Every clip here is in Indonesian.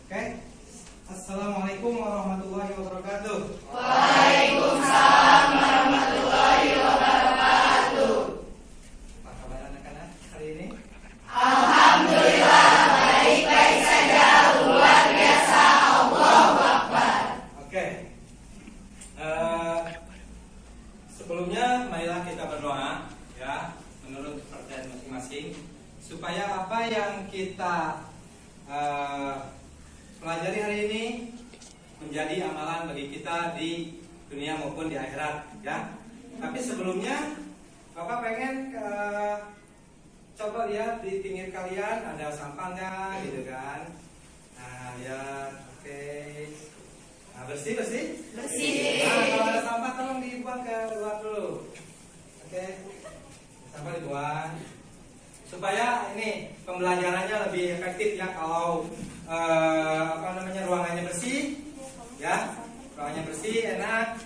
Oke. Assalamualaikum warahmatullahi wabarakatuh. Waalaikumsalam warahmatullahi wabarakatuh. Apa kabar anak-anak hari ini? Alhamdulillah baik-baik saja, luar biasa, Allahu Akbar. Oke. Sebelumnya marilah kita berdoa ya, menurut kepercayaan masing-masing, supaya apa yang kita pelajari hari ini menjadi amalan bagi kita di dunia maupun di akhirat ya. Tapi sebelumnya Bapak pengen coba lihat di pinggir kalian ada sampah nggak gitu kan. Nah lihat, oke. Nah bersih. Nah kalau ada sampah tolong dibuang ke luar dulu. Oke. Sampah dibuang supaya ini pembelajarannya lebih efektif ya. Kalau ruangannya bersih ya, ruangannya bersih enak.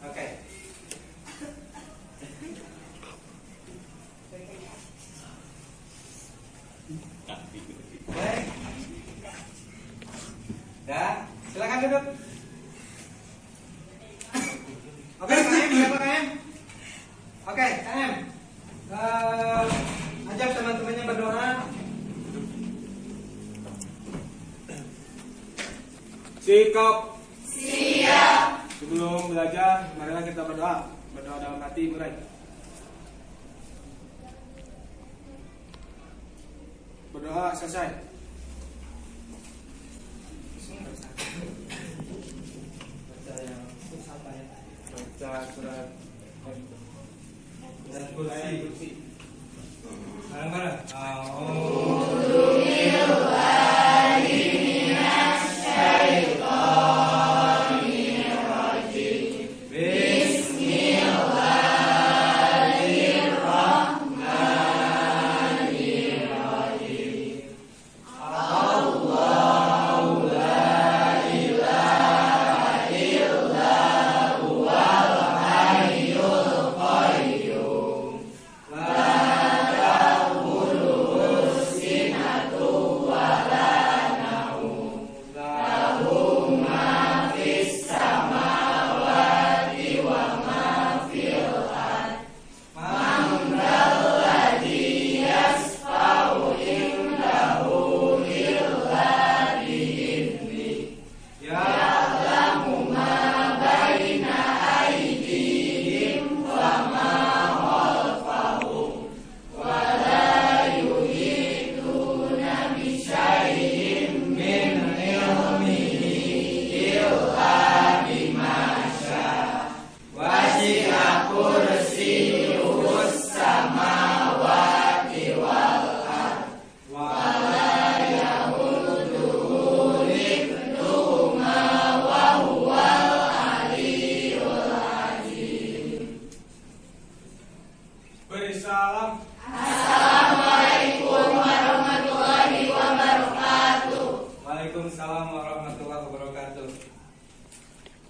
Oke. Baik. Ya, silakan duduk. Oke, KM, siapa KM? Oke, KM. Ajak teman-temannya berdoa. Sikap. Siap. Sebelum belajar, marilah kita berdoa. Berdoa dalam hati murai. Berdoa selesai. Baca surat Dan kursi. Bareng-bareng. Salam. Assalamualaikum warahmatullahi wabarakatuh. Waalaikumsalam warahmatullahi wabarakatuh.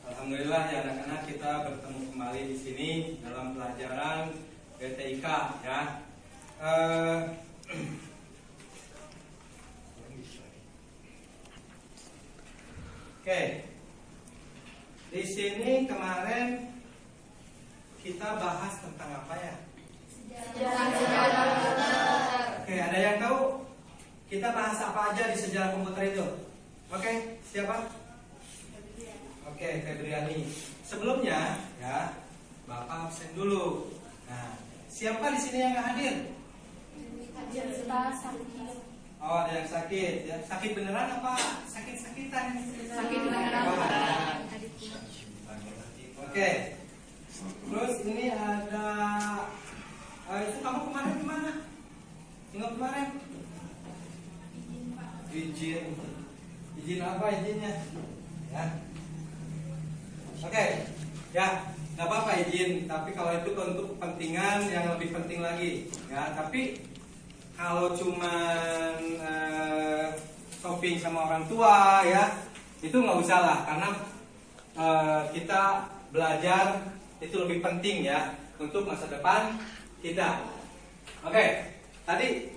Alhamdulillah ya anak-anak, kita bertemu kembali di sini dalam pelajaran BTIK ya. Oke. Di sini kemarin kita bahas tentang apa ya? Oke, ada yang tahu kita bahas apa aja di sejarah komputer itu? Oke, siapa? Oke, Febriani. Sebelumnya ya, Bapak absen dulu. Nah, siapa di sini yang nggak hadir? Oh, ada yang sakit. Ya, sakit beneran apa sakit-sakitan? Sakit beneran. Oke. Terus ini ada itu kamu kemarin gimana? Minggu kemarin? Izin apa izinnya? Ya. Oke. Ya, nggak apa-apa izin. Tapi kalau itu untuk kepentingan yang lebih penting lagi. Ya, tapi kalau cuman shopping sama orang tua ya, itu nggak usah lah. Karena kita belajar itu lebih penting ya untuk masa depan kita. Oke, tadi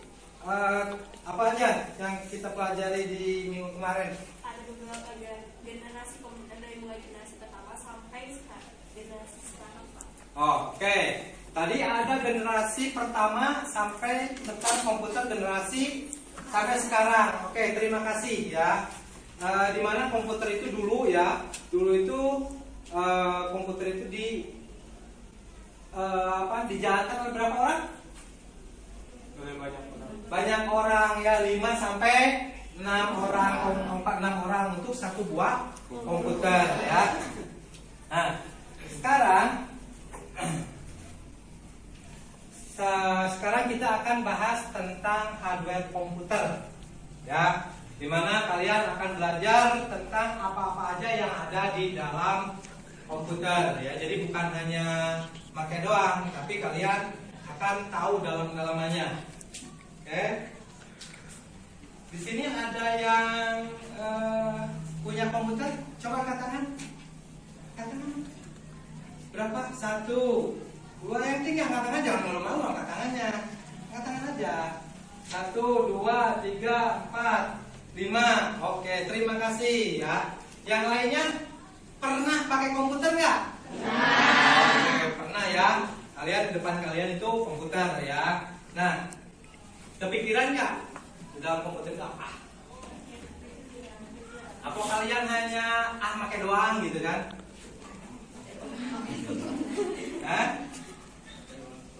apa aja yang kita pelajari di minggu kemarin? Ada beberapa generasi komputer dari mulai generasi pertama sampai sekarang, generasi sekarang, Pak. Oke, tadi ada generasi pertama sampai tentang komputer generasi sampai sekarang. Oke, terima kasih ya. Dimana komputer itu dulu ya, dulu itu komputer itu dijalankan oleh berapa orang? Oleh banyak orang. Banyak orang ya, 5 sampai 6 orang, 4-6 orang untuk satu buah komputer ya. Nah, sekarang kita akan bahas tentang hardware komputer ya, dimana kalian akan belajar tentang apa-apa aja yang ada di dalam komputer ya. Jadi bukan hanya pakai doang, tapi kalian akan tahu dalam-dalamannya. Oke. Di sini ada yang punya komputer, coba angkat tangan. Berapa? 1, 2, yang tinggi angkat tangan, jangan malu-malu angkat tangannya. Angkat tangan aja. 1, 2, 3, 4, 5. Oke, terima kasih ya. Yang lainnya pernah pakai komputer nggak? Oke, pernah ya. Kalian di depan kalian itu komputer ya. Nah, kepikiran nggak di dalam komputer itu apa? Apa kalian hanya pakai doang gitu kan? Hah?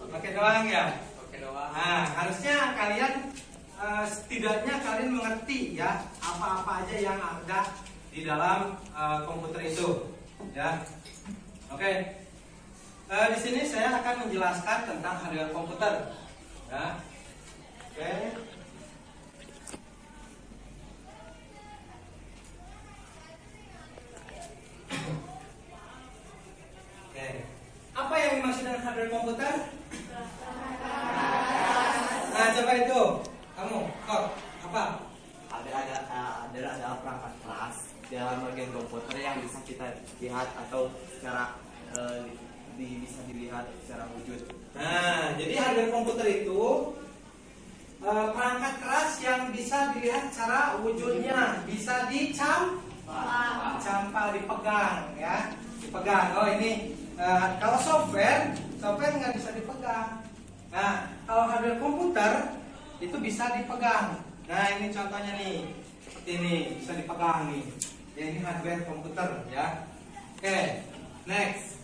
Pakai doang ya? Pakai doang. Nah, harusnya kalian setidaknya kalian mengerti ya apa-apa aja yang ada di dalam komputer itu, ya. Oke. Di sini saya akan menjelaskan tentang hardware komputer, ya. Oke. Oke. Apa yang dimaksud dengan hardware komputer? Nah, coba itu. Kamu, kok apa? Ada perangkat keras dalam bagian komputer yang bisa kita lihat atau secara bisa dilihat secara wujud. Nah, jadi hardware komputer itu perangkat keras yang bisa dilihat secara wujudnya, bisa dicampal, dipegang, ya, dipegang. Oh ini kalau software nggak bisa dipegang. Nah, kalau hardware komputer itu bisa dipegang. Nah, ini contohnya nih, seperti ini bisa dipegang nih. Ya, ini hardware komputer ya. Oke, next.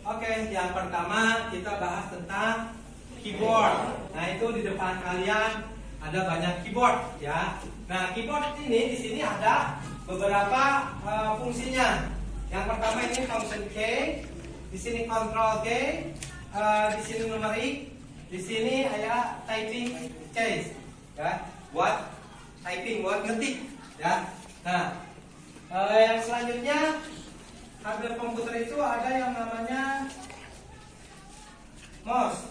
Oke, yang pertama kita bahas tentang keyboard. Nah, itu di depan kalian ada banyak keyboard ya. Nah, keyboard ini di sini ada beberapa fungsinya. Yang pertama ini function key, di sini control key, di sini numerik, di sini ada typing keys ya, buat typing, buat ngetik ya. Nah, yang selanjutnya hardware komputer itu ada yang namanya mouse.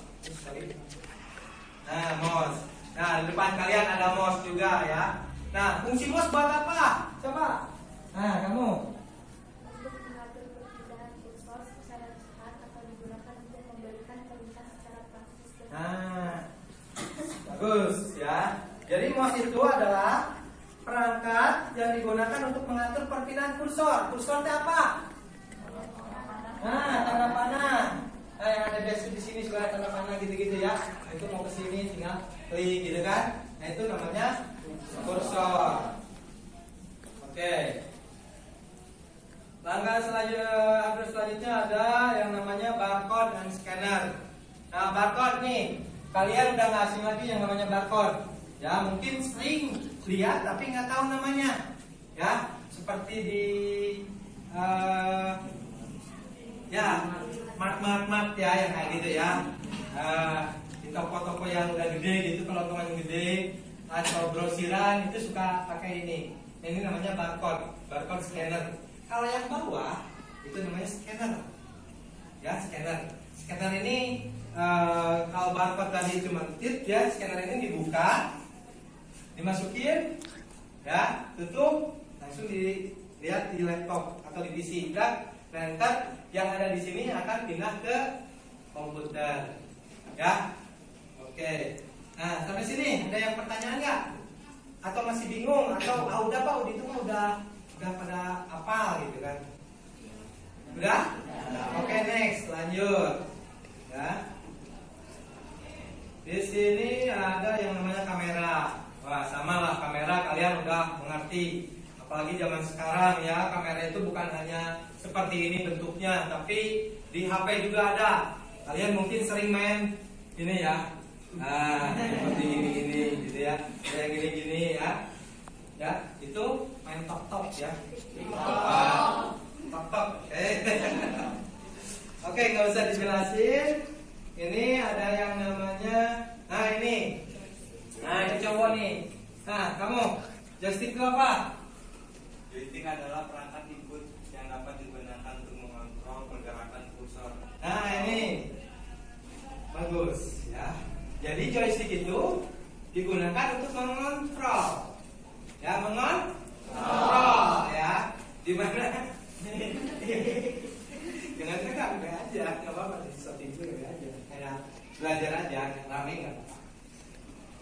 Nah, mouse. Nah, di depan kalian ada mouse juga ya. Nah, fungsi mouse buat apa? Coba. Nah, kamu. Untuk mengatur perpindahan kursor secara cepat atau digunakan untuk memberikan perintah secara praktis. Nah, bagus ya. Jadi mouse itu adalah perangkat yang digunakan untuk mengatur perpindahan kursor. Kursor itu apa? Nah, tanda panah. Nah, yang ada biasa di sini sudah tanda panah gitu-gitu ya. Nah, itu mau ke sini tinggal klik gitu kan. Nah, itu namanya kursor. Oke. Langkah selanjutnya ada yang namanya barcode dan scanner. Nah, barcode nih, kalian udah nggak asing lagi yang namanya barcode. Ya, mungkin sering lihat tapi nggak tahu namanya. Ya, seperti di ya, mart ya, yang kayak gitu ya. Di toko-toko yang udah gede gitu, kalau teman yang gede atau grosiran itu suka pakai ini. Ini namanya barcode scanner. Kalau yang bawah itu namanya scanner. Ya, scanner. Scanner ini kalau barcode tadi cuma tit ya, scanner ini dibuka, dimasukin, ya, tutup, langsung dilihat di laptop atau di PC. Nah, ntar yang ada di sini akan pindah ke komputer. Ya. Oke. Nah, sampai sini ada yang pertanyaan nggak? Atau masih bingung? Atau udah Pak, itu mah udah pada apa gitu kan? Udah? Oke, next, lanjut. Ya. Di sini ada yang namanya kamera. Wah, sama lah kamera, kalian udah mengerti. Apalagi zaman sekarang ya, kamera itu bukan hanya seperti ini bentuknya, tapi di HP juga ada. Kalian mungkin sering main ini ya. Nah, seperti ini gitu ya. Kayak gini ya. Ya, itu main tok-tok ya. Tok-tok. Oke, nggak usah dijelasin. Ini ada yang namanya, nah ini cowok nih. Nah, kamu joystick itu apa? Joystick adalah perangkat input yang dapat digunakan untuk mengontrol pergerakan kursor. Nah, ini bagus ya. Jadi joystick itu digunakan untuk mengontrol. Ya, mengontrol ya. Di mana? Jangan tegak aja, nggak apa-apa. Seperti itu aja. Kayak belajar aja, rame nggak apa-apa.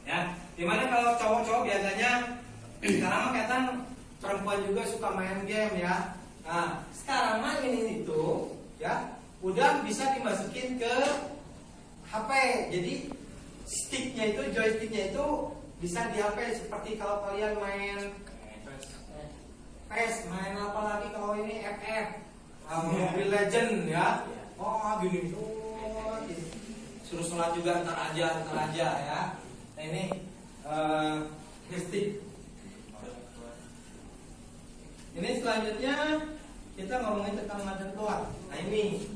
Ya, dimana kalau cowok-cowok biasanya sekarang mah kelihatan perempuan juga suka main game ya. Nah, sekarang mah ini itu ya udah bisa dimasukin ke HP. Jadi sticknya itu, joysticknya itu bisa di HP. Seperti kalau kalian main PES, main apa lagi kalau ini FF, Mobile Legend ya. Oh gini tuh, suruh sholat juga ntar aja ya. Nah ini stick. Ini selanjutnya kita ngomongin tentang motherboard. Nah ini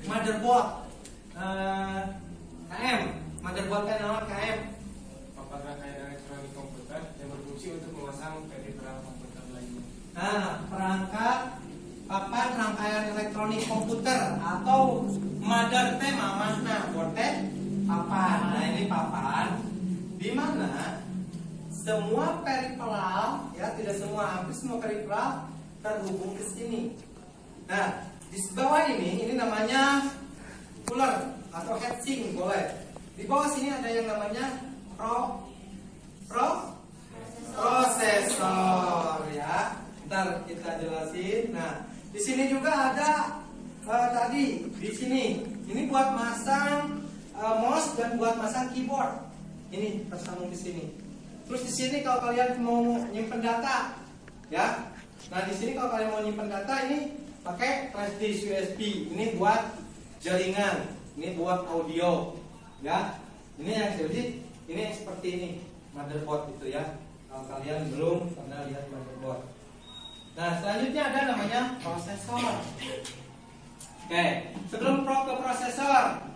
motherboard KM, motherboard kan KM. Papan rangkaian elektronik komputer yang berfungsi untuk memasang peripheral komputer lainnya. Nah, perangkat papan rangkaian elektronik komputer atau mother teh mamahna, board teh papan. Nah, ini papan di mana semua peripheral ya, tidak semua, hampir semua peripheral terhubung ke sini. Nah, di bawah ini namanya cooler atau heatsink boleh. Di bawah sini ada yang namanya prosesor ya. Ntar kita jelasin. Nah, di sini juga ada tadi di sini. Ini buat masang mouse dan buat masang keyboard. Ini tersambung di sini. Terus di sini kalau kalian mau nyimpen data, ya. Nah, di sini kalau kalian mau nyimpen data ini pakai flash disk USB. Ini buat jaringan, ini buat audio, ya. Ini yang jadi ini seperti ini motherboard itu ya. Kalau kalian belum pernah lihat motherboard. Nah, selanjutnya ada namanya prosesor. Oke, sebelum ke prosesor,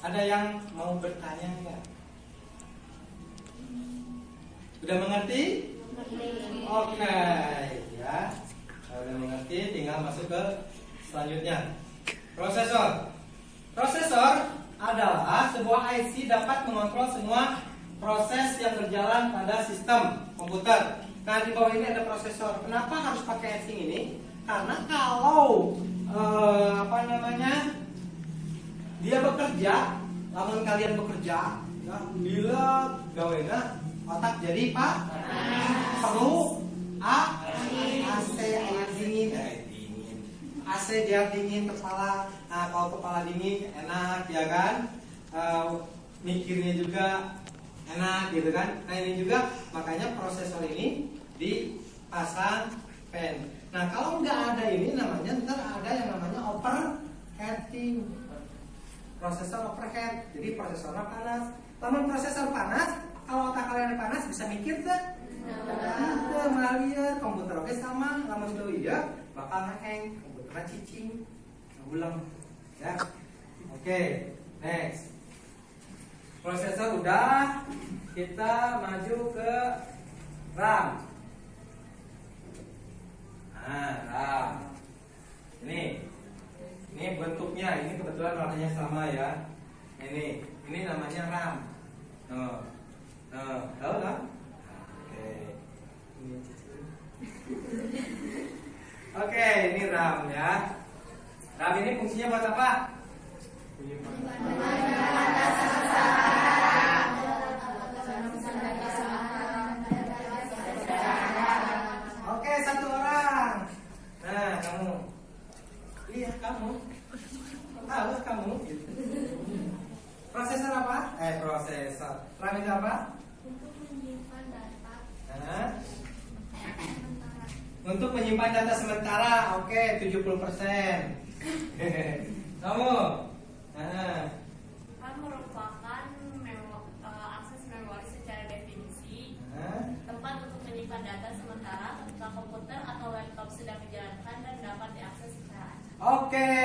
ada yang mau bertanya nggak? Sudah mengerti? Oke, ya. Kalau udah mengerti, tinggal masuk ke selanjutnya. Prosesor. Prosesor adalah sebuah IC dapat mengontrol semua proses yang berjalan pada sistem komputer. Nah, di bawah ini ada prosesor. Kenapa harus pakai IC ini? Karena kalau dia bekerja, namun kalian bekerja, ya, bila gawena otak jadi perlu AC air dingin, AC biar dingin kepala. Nah, kalau kepala dingin enak ya kan, mikirnya juga enak gitu kan. Nah, ini juga makanya prosesor ini dipasang fan. Nah, kalau nggak ada ini namanya ntar ada yang namanya overheating. Prosesor overheat, jadi prosesornya panas. Namun prosesor panas, kalau otak kalian panas bisa mikir tuh. Nah, malah komputer oke sama, lama sudah ya bakal hang, komputernya cicing, ulang, ya. Oke, next. Prosesor udah, kita maju ke RAM. Nah, RAM. Ini bentuknya, ini kebetulan warnanya sama ya. Ini namanya RAM. Tahu kan? Oke. Oke, ini RAM ya. RAM ini fungsinya buat apa? Oke, satu orang. Nah, kamu. Iya, kamu. Halo, kamu. Prosesor apa? Prosesor. RAM itu apa? Untuk menyimpan data Nah, sementara. untuk menyimpan data sementara. Oke, 70%. Kamu. Nah, RAM merupakan akses memori secara definisi, nah. tempat untuk menyimpan data sementara ketika komputer atau laptop sedang menjalankan dan dapat diakses secara acak. Oke,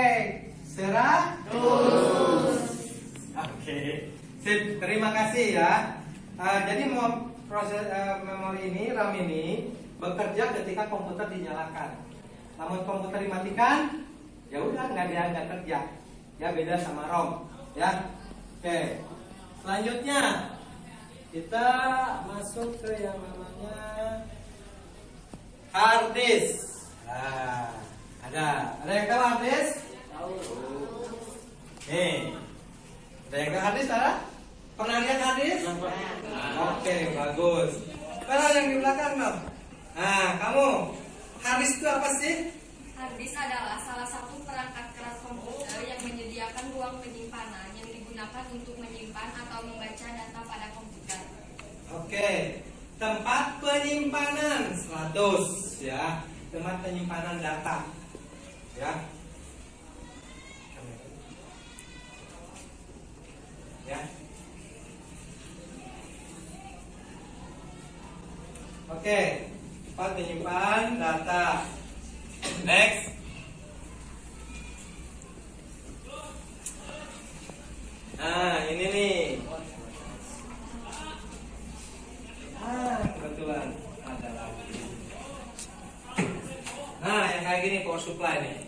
100. Oke, sip. Terima kasih ya. Jadi proses memori ini, RAM ini bekerja ketika komputer dinyalakan. Namun komputer dimatikan, ya udah nggak kerja. Ya beda sama ROM. Ya. Oke. Selanjutnya kita masuk ke yang namanya hard disk. Nah, ada yang tahu hard disk? Tahu. Nih. Ada yang tahu hard disk, Sarah? Pernah lihat hard disk? Oke, bagus. Sekarang yang di belakang, Mam. Nah, kamu hard disk itu apa sih? Harddisk adalah salah satu perangkat keras komputer yang menyediakan ruang penyimpanan yang digunakan untuk menyimpan atau membaca data pada komputer. Oke, tempat penyimpanan 100 ya, tempat penyimpanan data ya. Ya. Oke, tempat penyimpan data. Next. Nah, ini nih. Kebetulan ada lagi. Nah, yang kayak gini power supply nih.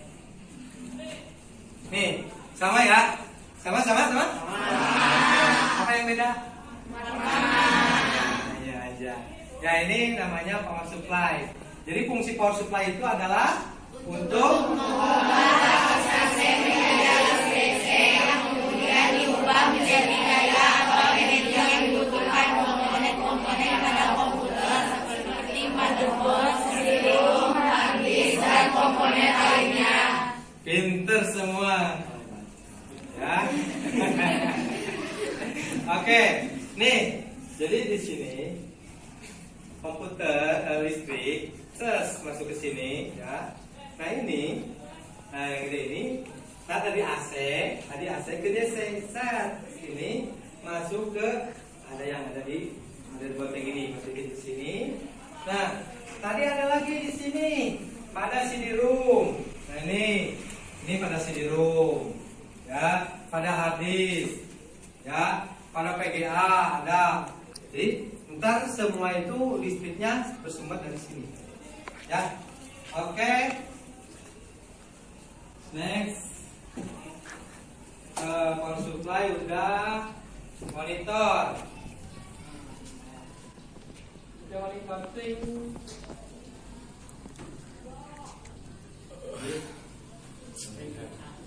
Nih, sama ya? Sama? Apa yang beda? Iya aja. Ya, ini namanya power supply. Jadi fungsi power supply itu adalah untuk Menjadi daya atau energi yang dibutuhkan komponen-komponen pada komputer seperti motherboard, CPU, hard disk, dan komponen lainnya. pinter semua. Ya. Oke, nih. Jadi di sini komputer listrik masuk ke sini ya. Nah ini, yang gede ini. Nah tadi AC ke DC. Ini masuk ke ada yang ada di motherboard yang ini masukin ke sini. Nah tadi ada lagi di sini pada CD-ROM. Nah ini pada CD-ROM ya, pada hard disk ya, pada PGA ada. Jadi ntar semua itu listriknya bersumber dari sini ya. Oke. Next. Power supply udah, monitor. Udah monitor ting.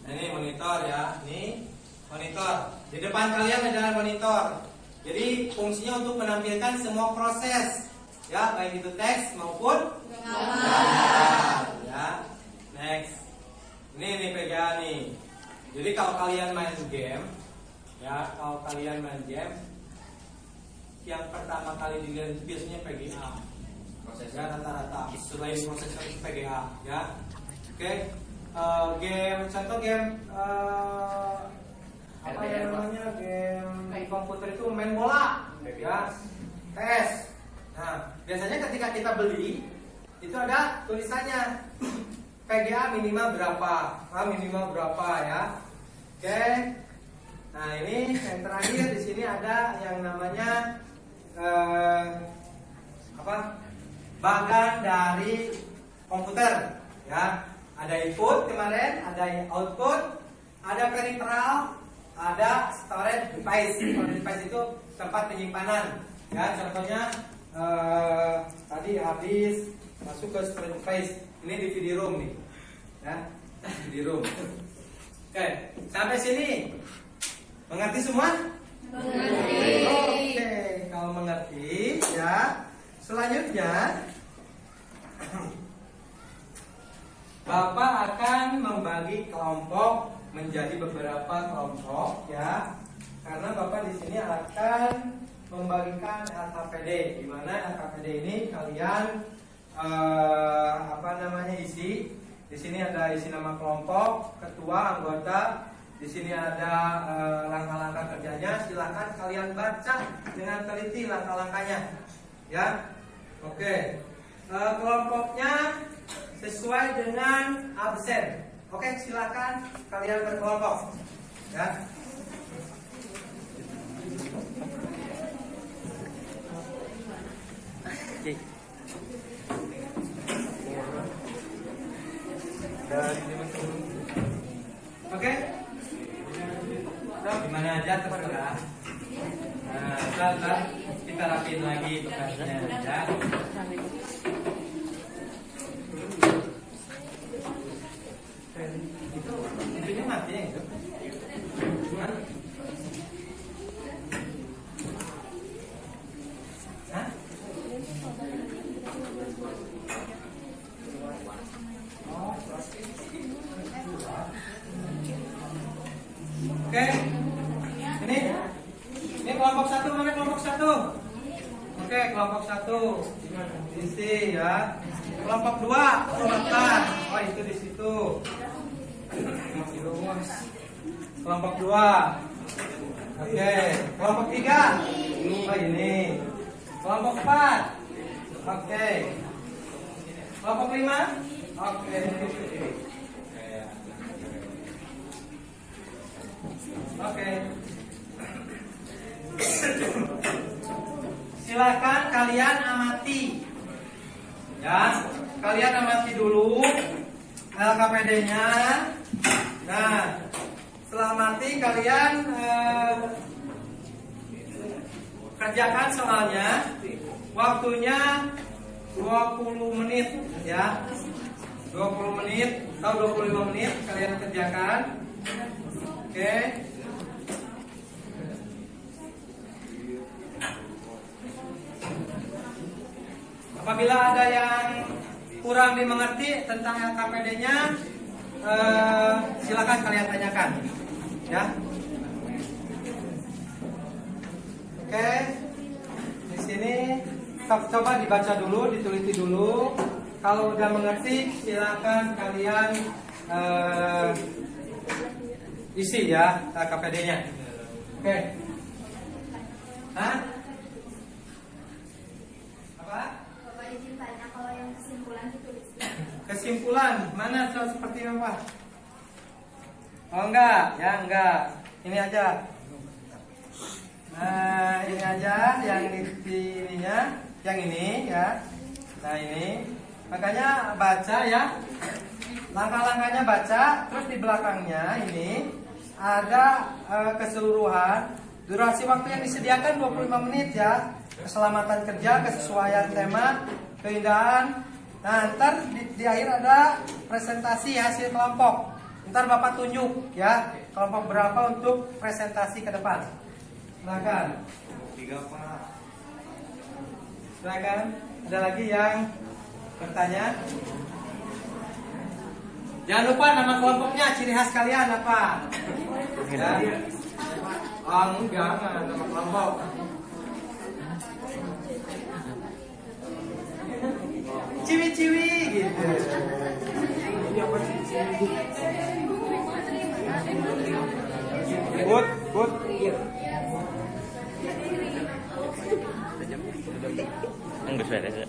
Nah, ini monitor ya, ini monitor. Di depan kalian ada monitor. Jadi fungsinya untuk menampilkan semua proses, ya baik itu teks maupun gambar. Ya, next. Ini PGA nih. Jadi kalau kalian main game, ya yang pertama kali dilihat itu biasanya PGA. Prosesnya rata-rata. Selain prosesor itu PGA, ya. Oke. Contoh game apa yang namanya game di komputer itu main bola, ya. PS. Nah, biasanya ketika kita beli itu ada tulisannya PGA minimal berapa, minimal berapa ya. Oke. Nah ini yang terakhir di sini ada yang namanya bagan dari komputer ya. Ada input kemarin, ada output, ada peripheral, ada storage device. Storage device itu tempat penyimpanan ya. Contohnya tadi habis masuk ke storage device. Ini DVD room nih. Ya, DVD room. Oke, sampai sini. Mengerti semua? Mengerti. Oke, kalau mengerti ya. Selanjutnya Bapak akan membagi kelompok menjadi beberapa kelompok ya. Karena Bapak di sini akan membagikan LKPD, di mana LKPD ini kalian isi. Di sini ada isi nama kelompok, ketua, anggota. Di sini ada langkah-langkah kerjanya. Silakan kalian baca dengan teliti langkah-langkahnya. Ya, oke. Kelompoknya sesuai dengan absen. Oke, silakan kalian berkelompok. Ya. Oke. Nah, gimana aja terserah. Nah, kita rapiin lagi bekasnya ya. Itu mati ya itu. Hah? Oke. Ini kelompok satu, mana kelompok satu? Oke, kelompok satu. Isi ya. Kelompok dua, kelompok. Oh, itu di situ. Masih luas. Kelompok dua. Oke, kelompok tiga. Oh, ini. Kelompok empat. Oke. Kelompok lima. Oke. Oke. Silakan kalian amati. Ya, kalian amati dulu LKPD-nya. Nah, setelah amati kalian kerjakan soalnya. Waktunya 20 menit ya. 20 menit atau 25 menit kalian kerjakan. Oke. Apabila ada yang kurang dimengerti tentang LKPD-nya, silakan kalian tanyakan, ya. Oke, di sini coba dibaca dulu, diteliti dulu. Kalau udah mengerti, silakan kalian isi ya LKPD-nya. Oke. Hah? Izin tanya, kalau yang kesimpulan ditulis. Kesimpulan mana seperti apa? Oh enggak, ya enggak. Ini aja. Nah, ini aja yang di ininya, yang ini ya. Nah, ini. Makanya baca ya. Langkah-langkahnya baca, terus di belakangnya ini ada keseluruhan durasi waktu yang disediakan 25 menit ya. Keselamatan kerja, kesesuaian tema, keindahan. Nah, ntar di akhir ada presentasi hasil kelompok. Ntar Bapak tunjuk ya kelompok berapa untuk presentasi ke depan. Silakan. Silakan. Ada lagi yang bertanya? Jangan lupa nama kelompoknya, ciri khas kalian apa? Ya. Oh, enggak, nama kelompok. Ciwi-ciwi gitu. But. Enggak beres ya.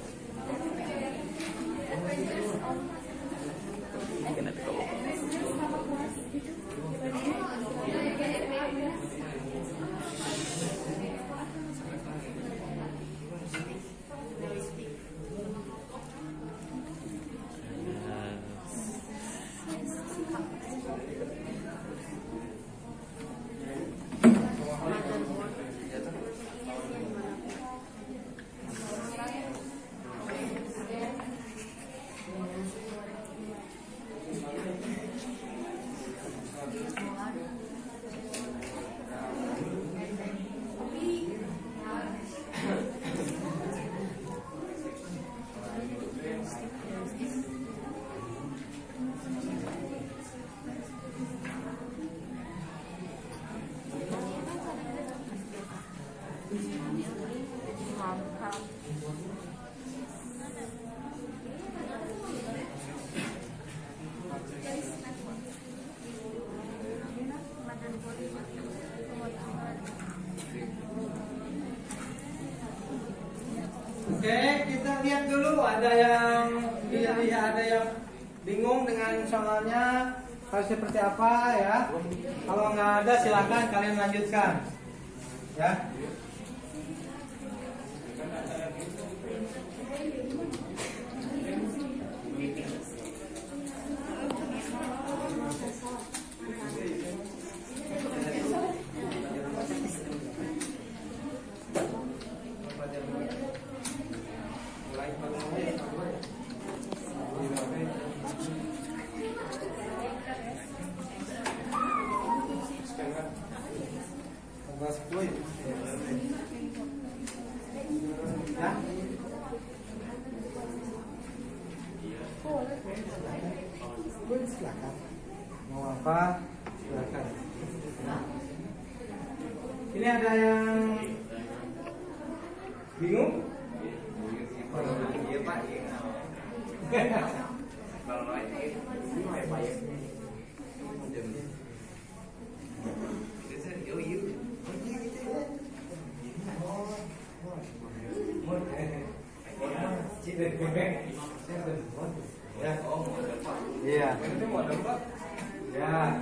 ada yang bingung dengan soalnya harus seperti apa ya? Kalau nggak ada silakan kalian lanjutkan. Ya. Silakan. Mau apa? Silakan. Ini ada yang bingung? Iya Pak, iya. Kalau lain ini mau Pak ya. Iya. Ya.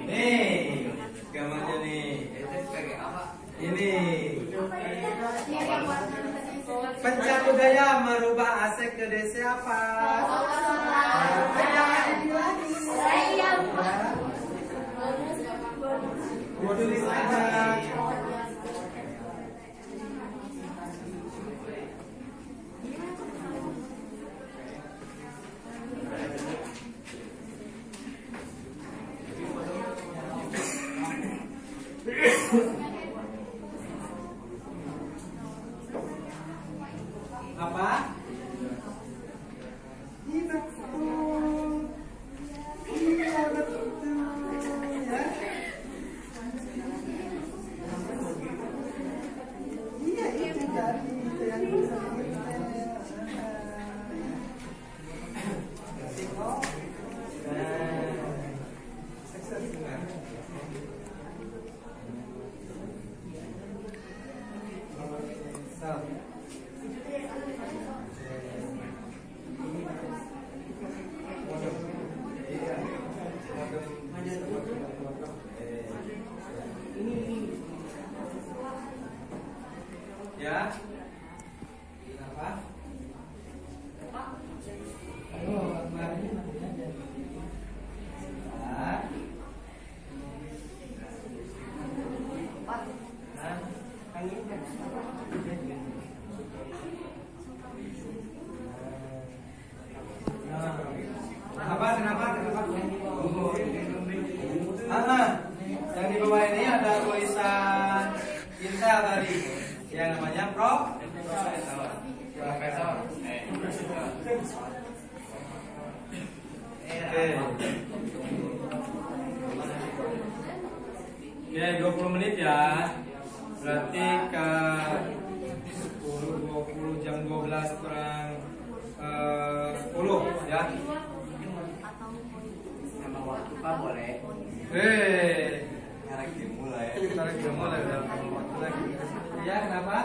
Nih, gambarnya nih. Ini pencak budaya merubah asek ke siapa? Tulis aja. Apa? Iya betul. Iya betul. Ya. Iya itu tadi itu yang bisa ya. Kenapa? Ayo, kemarin aja. Kenapa? Yang di bawah ini ada tulisan Intel tadi, yang namanya Profesor. Oke, 20 menit ya. Berarti ke 10, 20 jam 12 kurang 10 ya. Sama waktu Pak boleh. Tarik dimulai dalam waktu lagi. Ya, kenapa?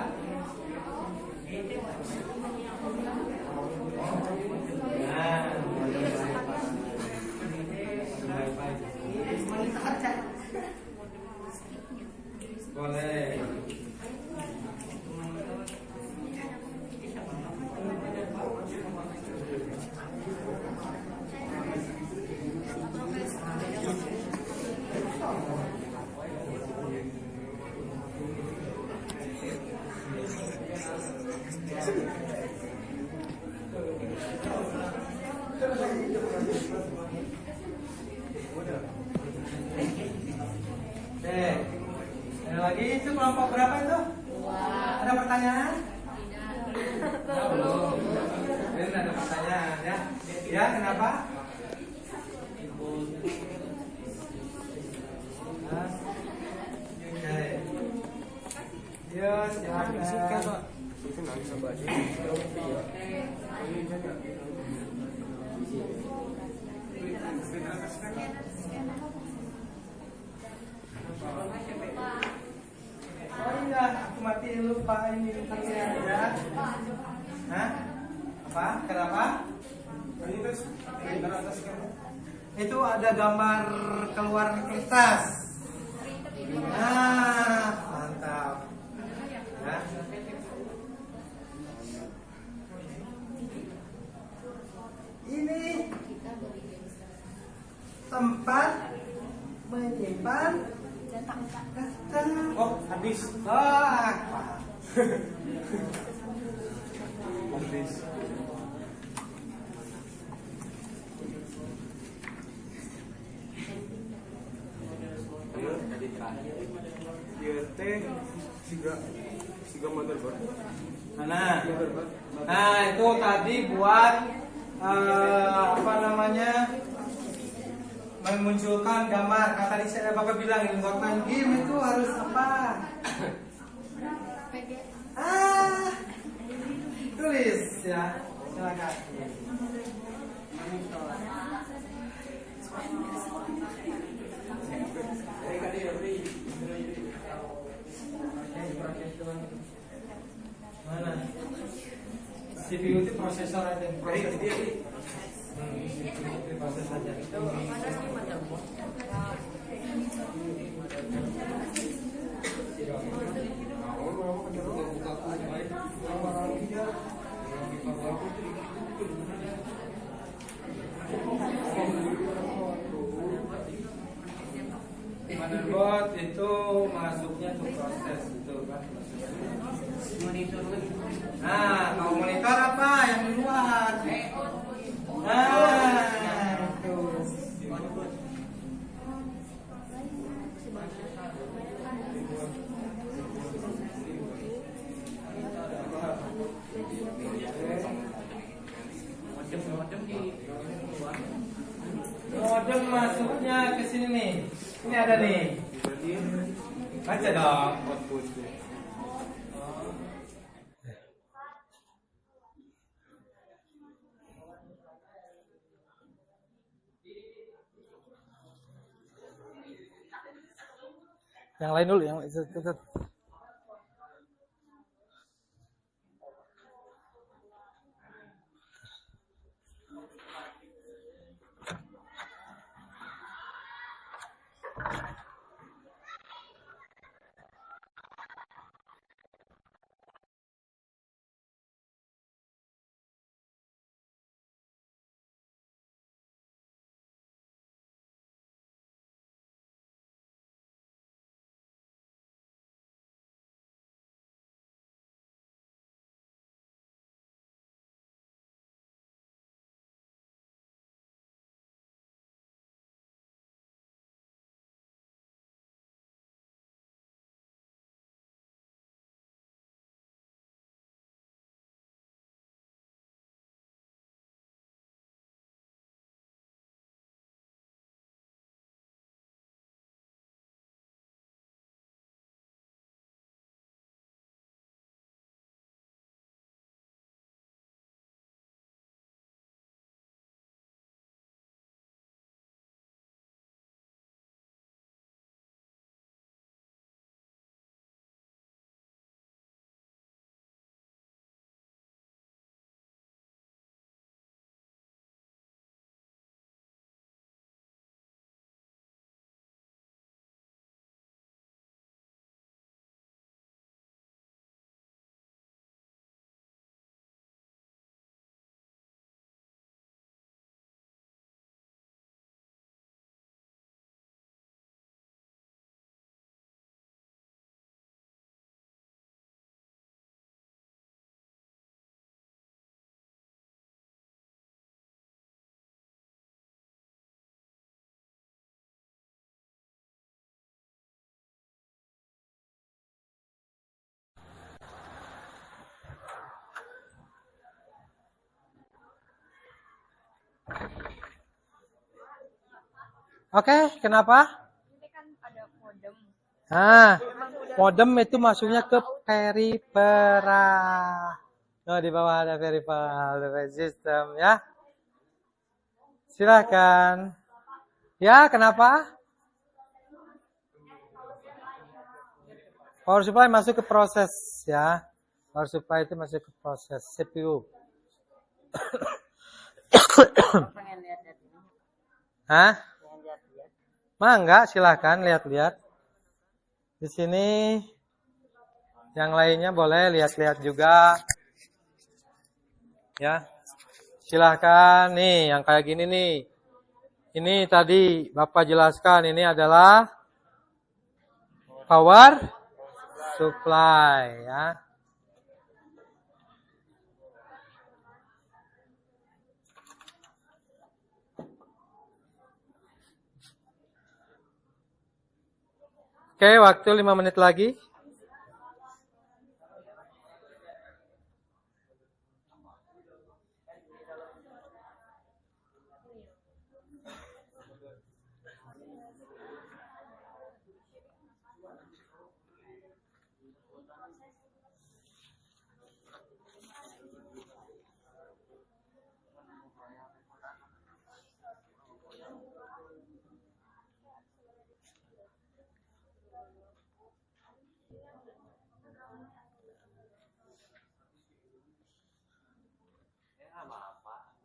Boleh. Oke, ada lagi itu kelompok berapa itu? Ada pertanyaan? Belum. Ini ada pertanyaan ya? Ya, kenapa? Oke. Ya, silakan. Itu nggak bisa baca. Oh iya, aku matiin lupa ini ya. Hah? Apa? Kenapa? Itu ada gambar keluar kertas. Nah, mantap. Ya. Ini tempat menyimpan data. Oh, habis. Apa? Habis. Iya teh siga motherboard. Nah, nah itu tadi buat apa namanya memunculkan gambar. Kata tadi saya bapak bilang buat main game itu harus apa? Tulis ya, silakan. Mana? CPU itu prosesor aja. Proses proses aja. Motherboard itu masuknya ke proses itu kan. Nah, kalau monitor apa yang di luar? Nah, itu. Modem masuknya ke sini nih. Ini ada nih. Baca dong. Yang lain dulu, yang itu. Oke, kenapa? Ini kan ada modem. Nah, Modem itu masuknya ke peripheral. Oh, di bawah ada peripheral system ya. Silakan. Ya, kenapa? Power supply masuk ke proses ya. Power supply itu masuk ke proses CPU. Hah? Mangga, silakan lihat-lihat. Di sini yang lainnya boleh lihat-lihat juga. Ya. Silahkan nih yang kayak gini nih. Ini tadi Bapak jelaskan ini adalah power supply ya. Oke, waktu 5 menit lagi.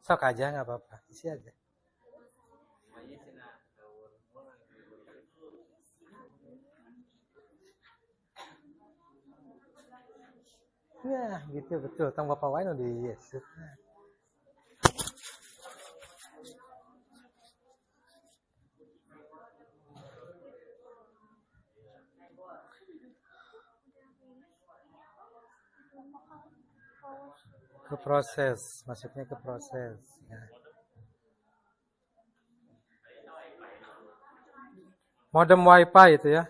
Sok aja nggak apa-apa, isi aja. Nah, gitu betul. Tang Bapak wae nu di Yesus. Ke proses, masuknya ke proses ya. Modem wifi itu ya.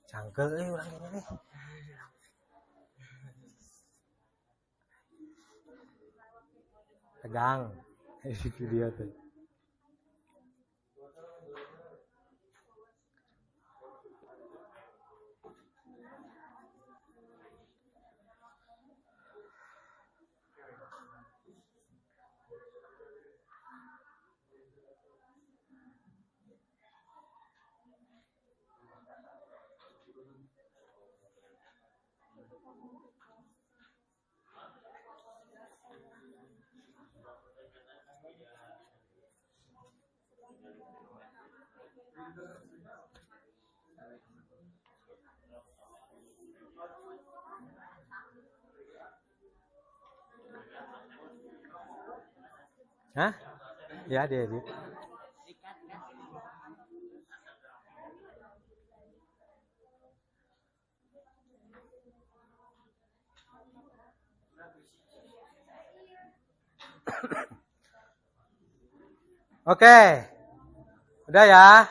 Cangkel urang ini. Tegang. Itu dia tuh. Hah? Ya, diedit. Oke. Udah ya?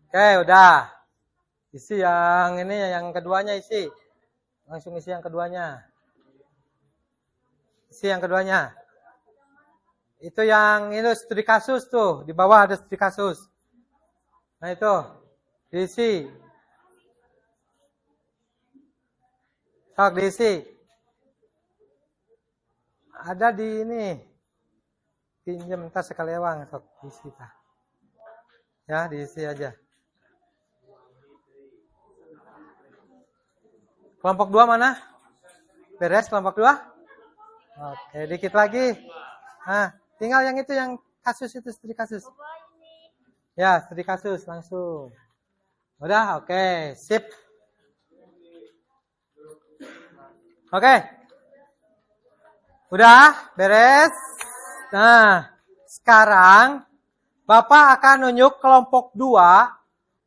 Oke, udah. Isi yang ini, yang keduanya isi. Langsung isi yang keduanya. Isi yang keduanya. Itu yang itu studi kasus tuh, di bawah ada studi kasus. Nah itu, diisi. Sok diisi. Ada di ini. Pinjam entar sekali ewang, sok diisi tah. Ya, diisi aja. Kelompok 2 mana? Beres kelompok 2? Oke, dikit lagi. Nah, tinggal yang itu, yang kasus itu, studi kasus. Ya, studi kasus langsung. Udah, oke, sip. Oke. Udah, beres. Nah, sekarang Bapak akan nunjuk kelompok 2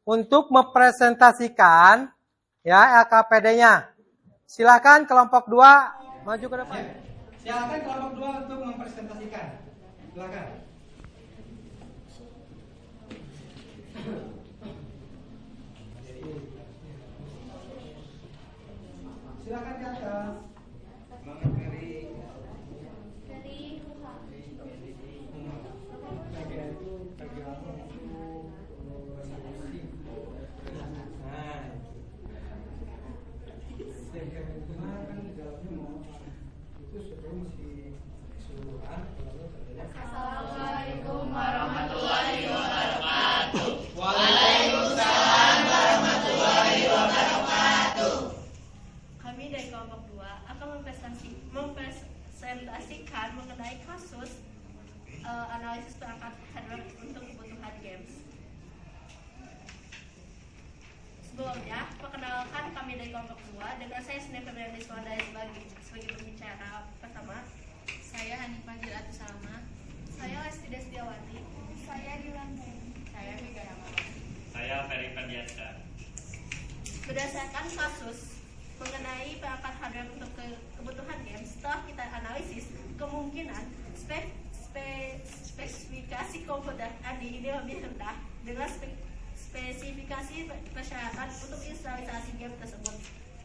untuk mempresentasikan ya LKPD-nya. Silakan kelompok 2 maju ke depan. Silakan kelompok 2 untuk mempresentasikan. Silakan. Silakan ke atas. analisis perangkat hardware untuk kebutuhan games. Sebelumnya, perkenalkan kami dari kelompok 2 dengan saya Sene Febriani Swadaya sebagai pembicara pertama. Saya Hanifah Jiratu Salma. Saya Lesti Destiawati. Saya Dilan Heri. Saya Mega Ramadhan. Saya Ferry Pandiansa. Berdasarkan kasus mengenai perangkat hardware untuk kebutuhan games, setelah kita analisis kemungkinan spesifikasi komputer Adi ini lebih rendah dengan spesifikasi persyaratan untuk instalasi game tersebut,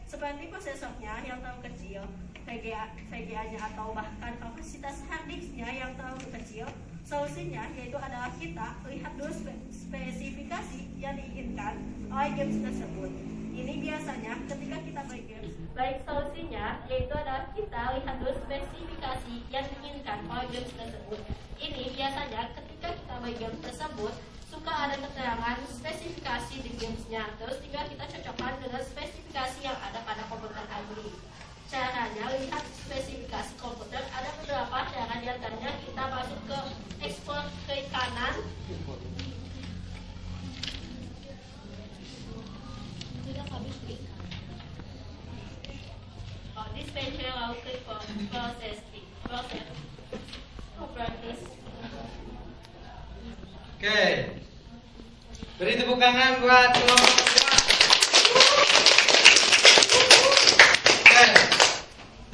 seperti prosesornya yang terlalu kecil, VGA-nya atau bahkan kapasitas hard disk-nya yang terlalu kecil. Solusinya yaitu adalah kita lihat dulu spesifikasi yang diinginkan oleh games tersebut. Ini biasanya ketika kita main games, baik solusinya yaitu adalah kita lihat dulu spesifikasi yang diinginkan oleh games tersebut. Ini biasanya ketika kita main games tersebut suka ada keterangan spesifikasi di gamesnya, terus tinggal kita cocokkan dengan spesifikasi yang ada pada komputer tadi. Caranya lihat spesifikasi komputer ada beberapa cara, diantaranya kita masuk ke ekspor ke kanan, dispatcher lalu klik proses properties. Oke. Beri tepuk tangan buat kelompok 2. Oke.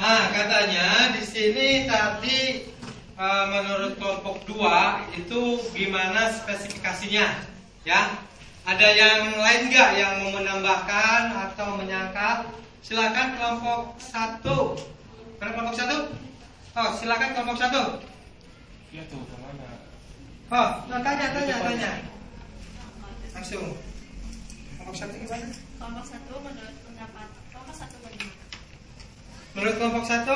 Nah, katanya di sini tadi menurut kelompok 2 itu gimana spesifikasinya? Ya. Ada yang lain nggak yang mau menambahkan atau menyangkal? Silakan kelompok 1. Mana kelompok 1? Oh, silakan kelompok 1. Ya tuh kemana? Oh, tanya. Langsung. Kelompok 1 gimana? Kelompok 1 menurut pendapat kelompok 1 bagaimana? Menurut kelompok 1?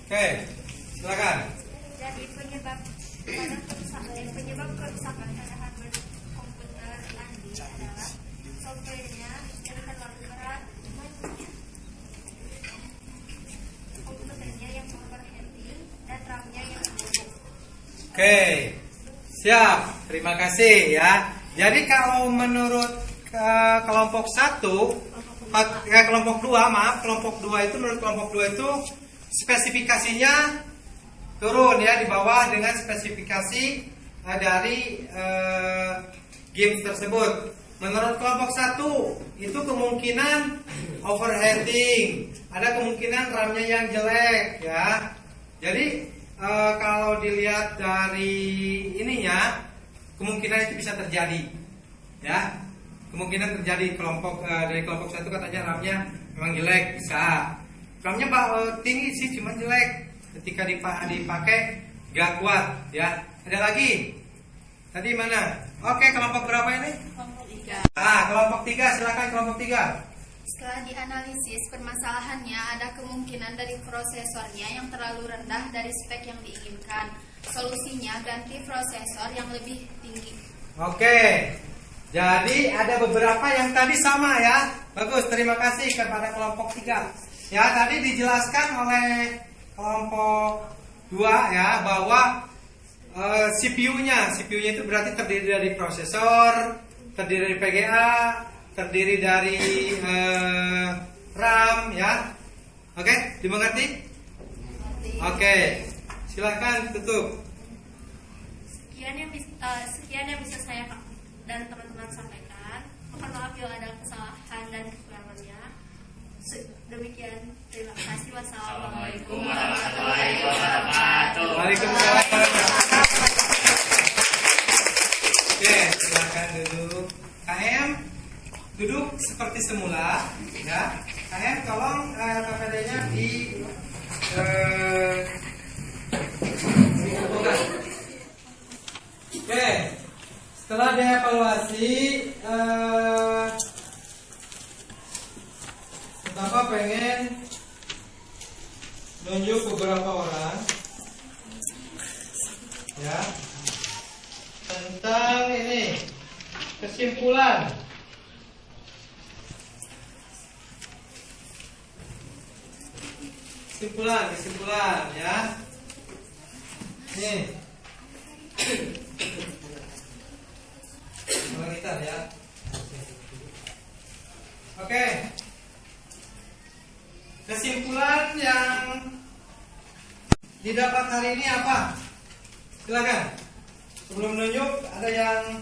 Oke, silakan. Jadi penyebab kerusakan pada hardware komputer Andi adalah softwarenya yang terlalu berat, komputernya yang overheating, dan RAM-nya yang buruk. Oke, siap. Terima kasih ya. Jadi kalau menurut kelompok 1, kelompok 2 itu menurut kelompok 2 itu spesifikasinya turun ya, di bawah dengan spesifikasi dari game tersebut. Menurut kelompok 1 itu kemungkinan overheating, ada kemungkinan RAM-nya yang jelek ya. Jadi kalau dilihat dari ininya, kemungkinan itu bisa terjadi ya. Kemungkinan terjadi dari kelompok 1 katanya RAM-nya memang jelek, bisa. RAM-nya tinggi sih, cuma jelek. Ketika dipakai gak kuat ya. Ada lagi? Tadi mana? Oke, kelompok berapa ini? Kelompok 3. Kelompok 3, silakan kelompok 3. Setelah dianalisis permasalahannya, ada kemungkinan dari prosesornya yang terlalu rendah dari spek yang diinginkan. Solusinya ganti prosesor yang lebih tinggi. Oke. Jadi ada beberapa yang tadi sama ya. Bagus, terima kasih kepada kelompok 3. Ya, tadi dijelaskan oleh kelompok 2 ya bahwa CPU-nya itu berarti terdiri dari prosesor, terdiri dari VGA, terdiri dari RAM ya. Oke, dimengerti? Oke. Silahkan tutup. Sekian yang bisa saya dan teman-teman sampaikan. Mohon maaf bila ada kesalahan dan kekurangannya. Demikian, terima kasih. Wassalamualaikum warahmatullahi wabarakatuh. Waalaikumsalam warahmatullahi wabarakatuh. Oke, silakan duduk. KM duduk seperti semula ya. KM tolong KPD-nya dikumpulkan. Oke, setelah dievaluasi, Bapak pengen nunjuk beberapa orang Kesimpulan. Kesimpulan ya. Nih. Ulang kita ya. Oke. Kesimpulan yang didapat hari ini apa? Silakan. Sebelum menunjuk, ada yang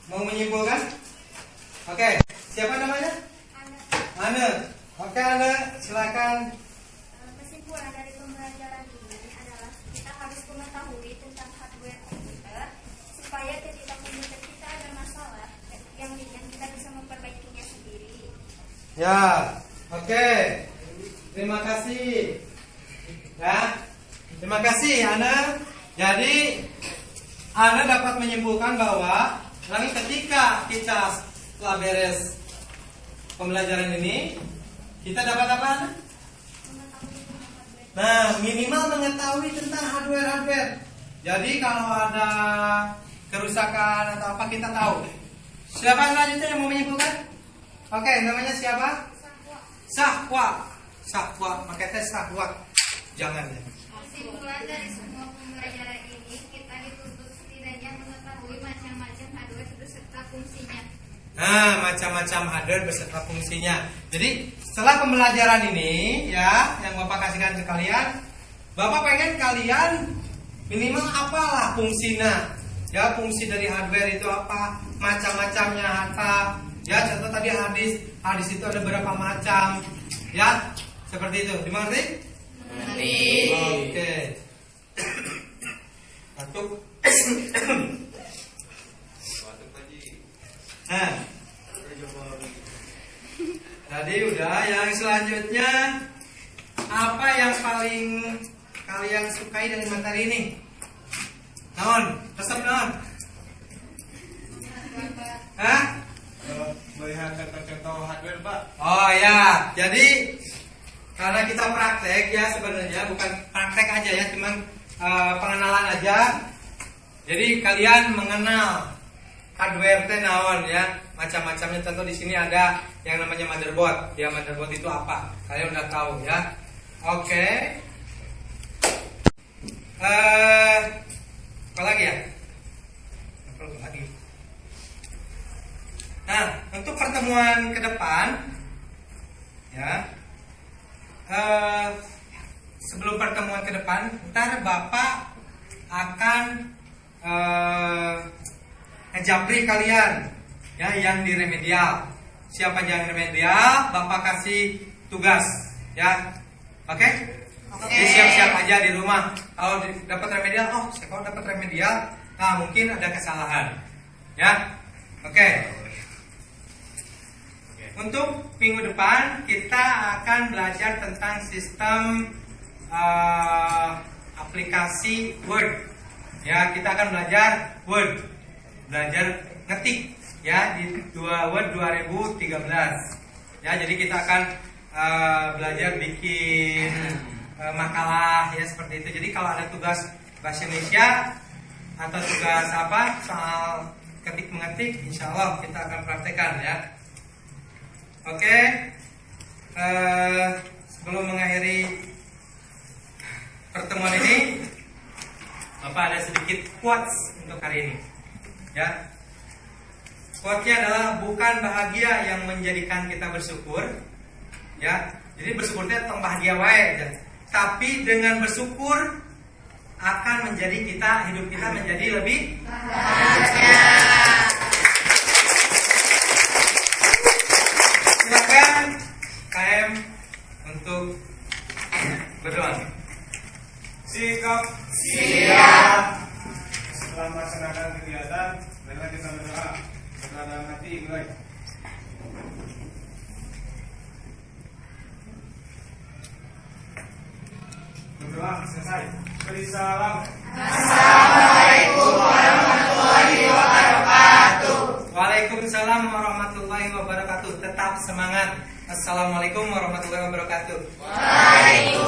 mau menyimpulkan? Oke, siapa namanya? Ane. Oke, Ane, silakan. Kesimpulan dari pembelajaran ini adalah kita harus mengetahui tentang hardware komputer supaya ketika komputer kita ada masalah yang kita bisa memperbaikinya sendiri. Ya, oke. Terima kasih. Ya, terima kasih, Ana. Jadi, Ana dapat menyimpulkan bahwa nanti ketika kita setelah beres pembelajaran ini, kita dapat apa, Ana? Nah, minimal mengetahui tentang hardware. Jadi kalau ada kerusakan atau apa kita tahu. Siapa selanjutnya yang mau menyimpulkan? Oke, namanya siapa? Sahwa. Pakai tes Sahwa. Jangan ya. Kesimpulan dari semua pembelajaran ini, kita dituntut setidaknya mengetahui macam-macam hardware beserta fungsinya. Nah, macam-macam hardware beserta fungsinya. Jadi setelah pembelajaran ini ya, yang Bapak kasihkan ke kalian, Bapak pengen kalian minimal apalah fungsinya. Ya, fungsi dari hardware itu apa, macam-macamnya apa. Ya, contoh tadi hadis itu ada berapa macam. Ya, seperti itu. Dimengerti? Oke. Batuk. Nah, tadi udah. Yang selanjutnya, apa yang paling kalian sukai dari materi ini? Non, resep non. Hah? Melihat contoh hardware, Pak. Oh ya, jadi karena kita praktek ya, sebenarnya bukan praktek aja ya, cuman pengenalan aja. Jadi kalian mengenal hardware teh naon ya, macam-macamnya. Contoh di sini ada yang namanya motherboard. Ya, motherboard itu apa? Kalian udah tahu ya. Oke. Apa lagi ya? Apa lagi? Nah, untuk pertemuan ke depan, ya, sebelum pertemuan ke depan, ntar Bapak akan ngejapri kalian, ya, yang di remedial. Siapa yang remedial, Bapak kasih tugas, ya, oke? Jadi siap-siap aja di rumah. Kalau dapat remedial, kalau dapat remedial, nah mungkin ada kesalahan, ya, oke. Untuk minggu depan kita akan belajar tentang sistem aplikasi Word. Ya, kita akan belajar Word, belajar ngetik ya di Word 2013. Ya, jadi kita akan belajar bikin makalah ya seperti itu. Jadi kalau ada tugas bahasa Indonesia atau tugas apa soal ketik mengetik, insya Allah kita akan praktekkan ya. Oke, sebelum mengakhiri pertemuan ini, Bapak ada sedikit quotes untuk hari ini. Ya, quote-nya adalah bukan bahagia yang menjadikan kita bersyukur. Ya, jadi bersyukurnya tentang bahagia wae aja. Tapi dengan bersyukur akan menjadi hidup kita menjadi lebih bahagia. Silakan KM untuk berdoa. Sikap. Setelah melaksanakan kegiatan, marilah kita berdoa. Dalam hati mulai. Berdoa selesai. Beri salam. Assalamualaikum warahmatullahi wabarakatuh. Waalaikumsalam warahmatullahi wabarakatuh. Tetap semangat. Assalamualaikum warahmatullahi wabarakatuh. Waalaikumsalam.